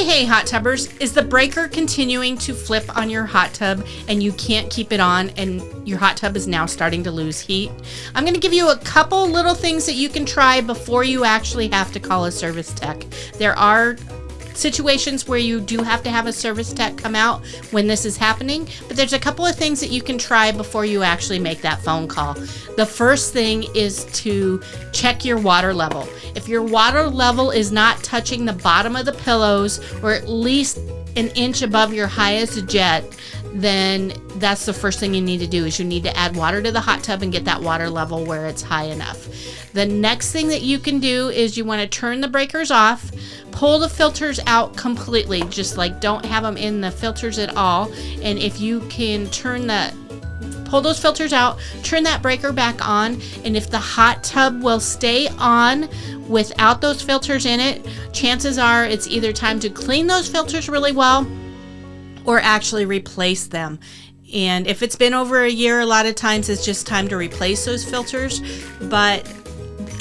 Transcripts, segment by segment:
Hey hot tubbers, is the breaker continuing to flip on your hot tub and you can't keep it on and your hot tub is now starting to lose heat? I'm going to give you a couple little things that you can try before you actually have to call a service tech. There are situations where you do have to have a service tech come out when this is happening, but there's a couple of things that you can try before you actually make that phone call. The first thing is to check your water level. If your water level is not touching the bottom of the pillows or at least an inch above your highest jet, then that's the first thing you need to do is you need to add water to the hot tub and get that water level where it's high enough. The next thing that you can do is you want to turn the breakers off, pull the filters out completely, just like don't have them in the filters at all. And if you can pull those filters out, turn that breaker back on, and if the hot tub will stay on without those filters in it, chances are it's either time to clean those filters really well or actually replace them. And if it's been over a year, a lot of times it's just time to replace those filters. But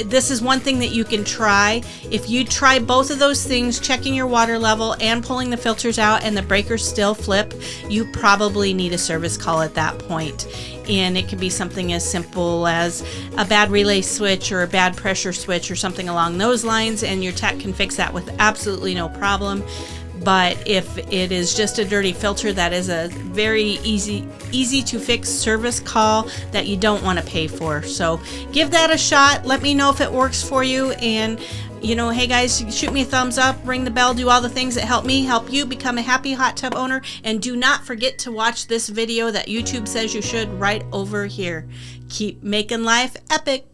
this is one thing that you can try. If you try both of those things, checking your water level and pulling the filters out, and the breakers still flip, you probably need a service call at that point. And it could be something as simple as a bad relay switch or a bad pressure switch or something along those lines, and your tech can fix that with absolutely no problem. But if it is just a dirty filter, that is a very easy to fix service call that you don't want to pay for. So give that a shot. Let me know if it works for you. And hey guys, shoot me a thumbs up, ring the bell, do all the things that help me help you become a happy hot tub owner. And do not forget to watch this video that YouTube says you should right over here. Keep making life epic.